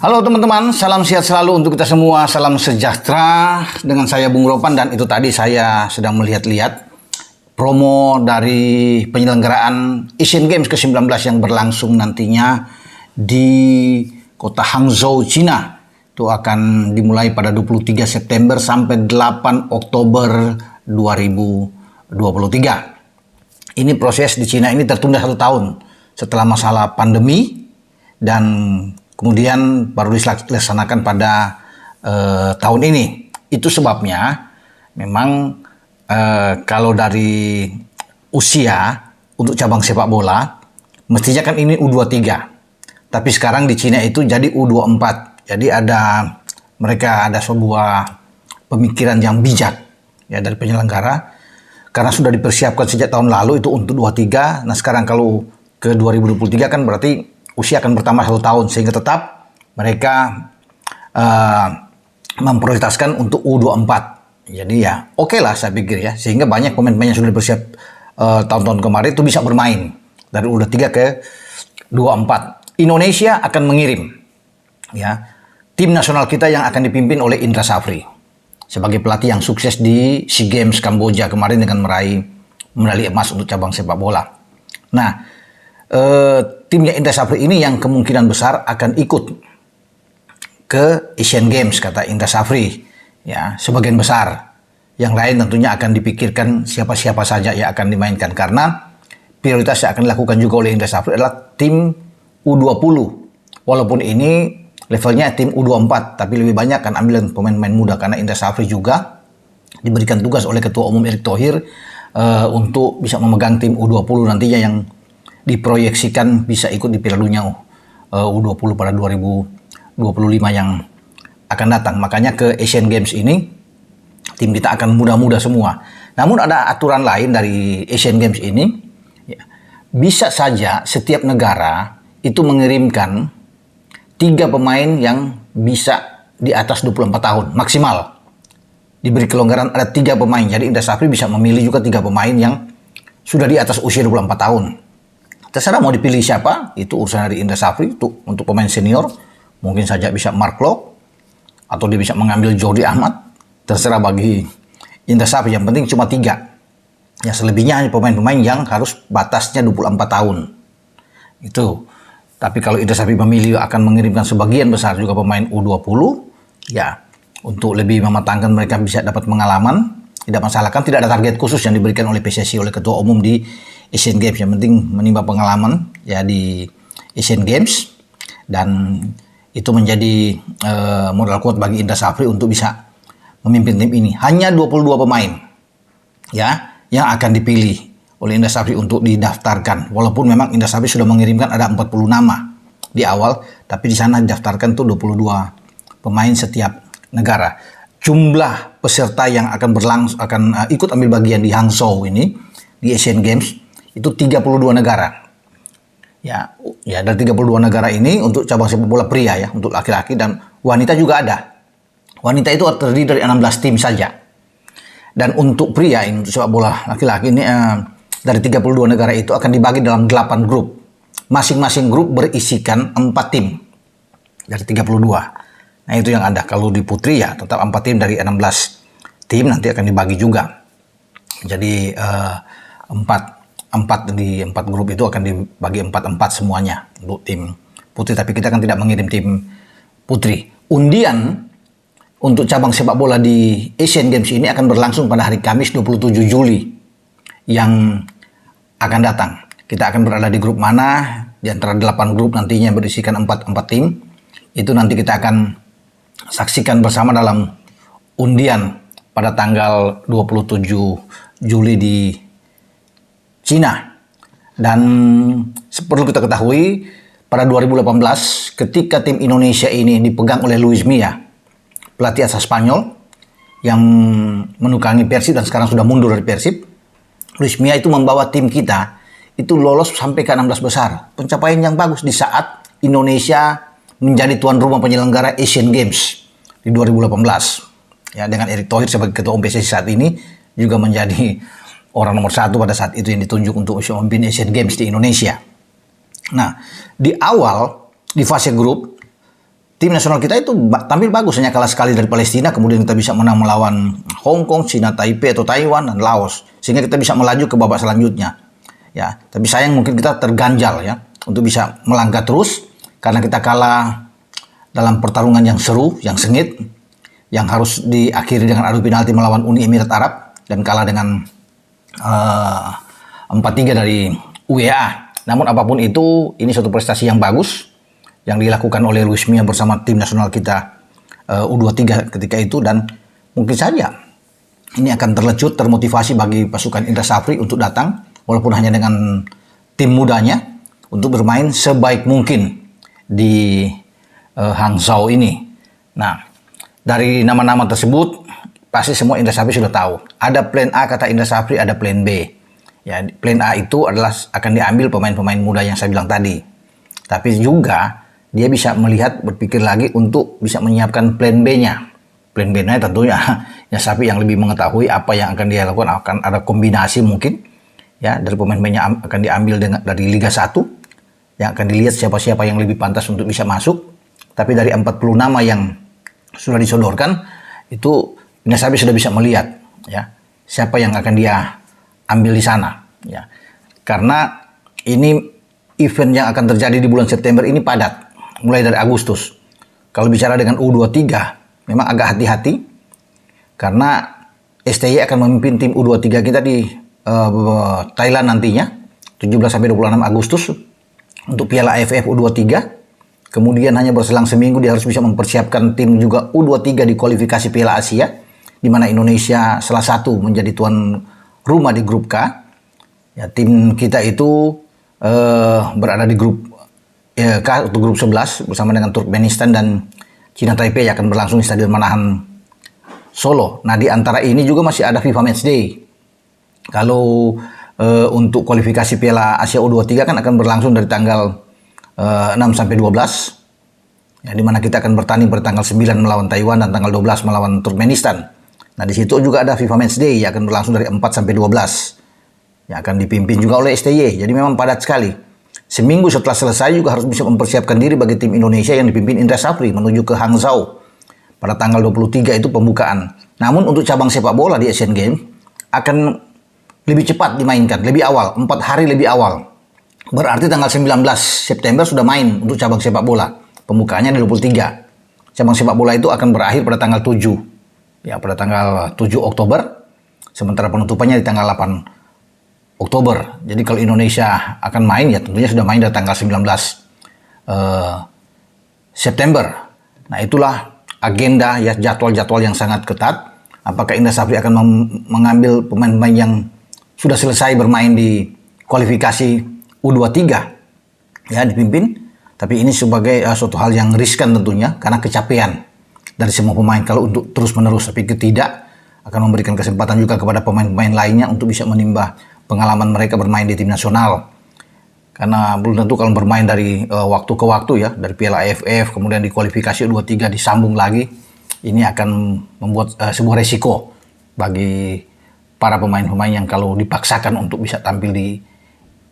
Halo teman-teman, salam sehat selalu untuk kita semua, salam sejahtera. Dengan saya Bung Ropan, dan itu tadi saya sedang melihat-lihat promo dari penyelenggaraan Asian Games ke-19 yang berlangsung nantinya di kota Hangzhou, Cina. Itu akan dimulai pada 23 September sampai 8 Oktober 2023. Ini proses di Cina ini tertunda 1 tahun setelah masalah pandemi, dan kemudian baru dilaksanakan pada tahun ini. Itu sebabnya memang kalau dari usia untuk cabang sepak bola, mestinya kan ini U23. Tapi sekarang di Cina itu jadi U24. Jadi mereka ada sebuah pemikiran yang bijak ya dari penyelenggara. Karena sudah dipersiapkan sejak tahun lalu itu untuk 23. Nah sekarang kalau ke 2023 kan berarti usia akan bertambah 1 tahun, sehingga tetap mereka memprioritaskan untuk U24. Jadi ya oke lah saya pikir ya, sehingga banyak pemain-pemain yang sudah bersiap tahun-tahun kemarin itu bisa bermain dari U23 ke 24. Indonesia akan mengirim ya tim nasional kita yang akan dipimpin oleh Indra Safri sebagai pelatih yang sukses di SEA Games Kamboja kemarin dengan meraih medali emas untuk cabang sepak bola. Nah, timnya Indra Safri ini yang kemungkinan besar akan ikut ke Asian Games, kata Indra Safri. Ya, sebagian besar. Yang lain tentunya akan dipikirkan siapa-siapa saja yang akan dimainkan, karena prioritas yang akan dilakukan juga oleh Indra Safri adalah tim U20. Walaupun ini levelnya tim U24, tapi lebih banyak kan ambil pemain-pemain muda, karena Indra Safri juga diberikan tugas oleh Ketua Umum Erick Thohir untuk bisa memegang tim U20 nantinya yang diproyeksikan bisa ikut di Piala Dunia U20 pada 2025 yang akan datang. Makanya ke Asian Games ini tim kita akan muda-muda semua. Namun ada aturan lain dari Asian Games ini, ya, bisa saja setiap negara itu mengirimkan 3 pemain yang bisa di atas 24 tahun maksimal. Diberi kelonggaran ada 3 pemain. Jadi Indra Safri bisa memilih juga 3 pemain yang sudah di atas usia 24 tahun. Terserah mau dipilih siapa, itu urusan dari Indra Safri. Untuk pemain senior, mungkin saja bisa Mark Klok, atau dia bisa mengambil Jordi Ahmad. Terserah bagi Indra Safri, yang penting cuma 3. Ya selebihnya hanya pemain-pemain yang harus batasnya 24 tahun. Itu. Tapi kalau Indra Safri memilih akan mengirimkan sebagian besar juga pemain U20, ya untuk lebih mematangkan mereka bisa dapat pengalaman, tidak masalah, kan tidak ada target khusus yang diberikan oleh PSSI, oleh Ketua Umum di Asian Games. Yang penting menimba pengalaman ya di Asian Games, dan itu menjadi modal kuat bagi Indra Safri untuk bisa memimpin tim ini. Hanya 22 pemain ya yang akan dipilih oleh Indra Safri untuk didaftarkan. Walaupun memang Indra Safri sudah mengirimkan ada 40 nama di awal, tapi di sana didaftarkan tuh 22 pemain setiap negara. Jumlah peserta yang akan ikut ambil bagian di Hangzhou ini di Asian Games itu 32 negara. Ya dari 32 negara ini untuk cabang sepak bola pria ya, untuk laki-laki, dan wanita juga ada. Wanita itu terdiri dari 16 tim saja. Dan untuk pria ini, untuk sepak bola laki-laki ini dari 32 negara itu akan dibagi dalam 8 grup. Masing-masing grup berisikan 4 tim dari 32. Nah itu yang ada. Kalau di putri ya tetap 4 tim dari 16 tim, nanti akan dibagi juga. Jadi 4 di 4 grup itu akan dibagi 4-4 semuanya untuk tim putri. Tapi kita kan tidak mengirim tim putri. Undian untuk cabang sepak bola di Asian Games ini akan berlangsung pada hari Kamis 27 Juli yang akan datang. Kita akan berada di grup mana di antara 8 grup nantinya berisikan 4 tim. Itu nanti kita akan saksikan bersama dalam undian pada tanggal 27 Juli di Cina. Dan perlu kita ketahui, pada 2018 ketika tim Indonesia ini dipegang oleh Luis Milla, pelatih asal Spanyol yang menukangi Persib dan sekarang sudah mundur dari Persib, Luis Milla itu membawa tim kita itu lolos sampai ke 16 besar. Pencapaian yang bagus di saat Indonesia menjadi tuan rumah penyelenggara Asian Games di 2018. Ya, dengan Erick Thohir sebagai ketua PSSI saat ini juga menjadi orang nomor 1 pada saat itu yang ditunjuk untuk memimpin Asian Games di Indonesia. Nah, di awal, di fase grup, tim nasional kita itu tampil bagus, hanya kalah sekali dari Palestina, kemudian kita bisa menang melawan Hong Kong, China Taipei atau Taiwan, dan Laos. Sehingga kita bisa melaju ke babak selanjutnya. Ya, tapi sayang mungkin kita terganjal ya, untuk bisa melangkah terus, karena kita kalah dalam pertarungan yang seru, yang sengit, yang harus diakhiri dengan adu penalti melawan Uni Emirat Arab dan kalah dengan 4-3 dari UEA. Namun apapun itu, ini suatu prestasi yang bagus yang dilakukan oleh Luis Milla bersama tim nasional kita U23 ketika itu, dan mungkin saja ini akan terlecut, termotivasi bagi pasukan Indra Safri untuk datang walaupun hanya dengan tim mudanya untuk bermain sebaik mungkin di Hangzhou ini. Nah, dari nama-nama tersebut, pasti semua Indra Safri sudah tahu. Ada plan A, kata Indra Safri, ada plan B. Ya, plan A itu adalah akan diambil pemain-pemain muda yang saya bilang tadi. Tapi juga dia bisa melihat, berpikir lagi untuk bisa menyiapkan plan B-nya. Plan B-nya tentunya Indra Safri yang lebih mengetahui apa yang akan dia lakukan. Akan ada kombinasi mungkin ya dari pemain-pemainnya akan diambil dari Liga 1 yang akan dilihat siapa-siapa yang lebih pantas untuk bisa masuk. Tapi dari 40 nama yang sudah disodorkan, itu Indra Safri sudah bisa melihat ya siapa yang akan dia ambil di sana ya. Karena ini event yang akan terjadi di bulan September ini padat mulai dari Agustus. Kalau bicara dengan U23 memang agak hati-hati karena STY akan memimpin tim U23 kita di Thailand nantinya 17 sampai 26 Agustus untuk Piala AFF U23. Kemudian hanya berselang seminggu dia harus bisa mempersiapkan tim juga U23 di kualifikasi Piala Asia, di mana Indonesia salah satu menjadi tuan rumah di grup K. Ya, tim kita itu berada di grup K untuk grup 11 bersama dengan Turkmenistan dan China Taipei yang akan berlangsung di Stadion Manahan Solo. Nah, di antara ini juga masih ada FIFA Matchday. Kalau untuk kualifikasi Piala Asia U23 kan akan berlangsung dari tanggal 6 sampai 12 ya, di mana kita akan bertanding pada tanggal 9 melawan Taiwan dan tanggal 12 melawan Turkmenistan. Nah, di situ juga ada FIFA Matchday yang akan berlangsung dari 4 sampai 12 yang akan dipimpin juga oleh STY. Jadi memang padat sekali. Seminggu setelah selesai juga harus bisa mempersiapkan diri bagi tim Indonesia yang dipimpin Indra Safri menuju ke Hangzhou pada tanggal 23 itu pembukaan. Namun untuk cabang sepak bola di Asian Games akan lebih cepat dimainkan, lebih awal, 4 hari lebih awal. Berarti tanggal 19 September sudah main untuk cabang sepak bola. Pembukaannya di 23. Cabang sepak bola itu akan berakhir pada tanggal 7. Ya, pada tanggal 7 Oktober. Sementara penutupannya di tanggal 8 Oktober. Jadi kalau Indonesia akan main, ya tentunya sudah main dari tanggal 19 September. Nah, itulah agenda ya, jadwal-jadwal yang sangat ketat. Apakah Indra Safri akan mengambil pemain-pemain yang sudah selesai bermain di kualifikasi U23 ya dipimpin, tapi ini sebagai suatu hal yang riskan tentunya karena kecapean dari semua pemain kalau untuk terus-menerus, tapi tidak akan memberikan kesempatan juga kepada pemain-pemain lainnya untuk bisa menimba pengalaman mereka bermain di tim nasional. Karena belum tentu kalau bermain dari waktu ke waktu ya, dari Piala AFF kemudian di kualifikasi U23 disambung lagi, ini akan membuat sebuah resiko bagi para pemain-pemain yang kalau dipaksakan untuk bisa tampil di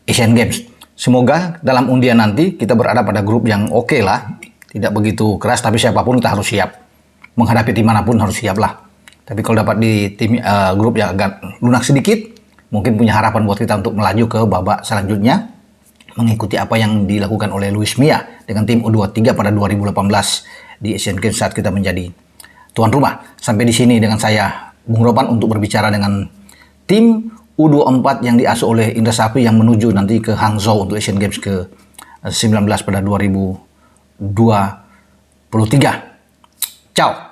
Asian Games. Semoga dalam undian nanti kita berada pada grup yang oke lah, tidak begitu keras, tapi siapapun kita harus siap. Menghadapi tim manapun harus siap lah. Tapi kalau dapat di tim grup yang agak lunak sedikit, mungkin punya harapan buat kita untuk melaju ke babak selanjutnya, mengikuti apa yang dilakukan oleh Luis Milla dengan tim U23 pada 2018 di Asian Games saat kita menjadi tuan rumah. Sampai di sini dengan saya, Bung Ropan, untuk berbicara dengan tim U24 yang diasuh oleh Indra Safri yang menuju nanti ke Hangzhou untuk Asian Games ke 19 pada 2023. Ciao.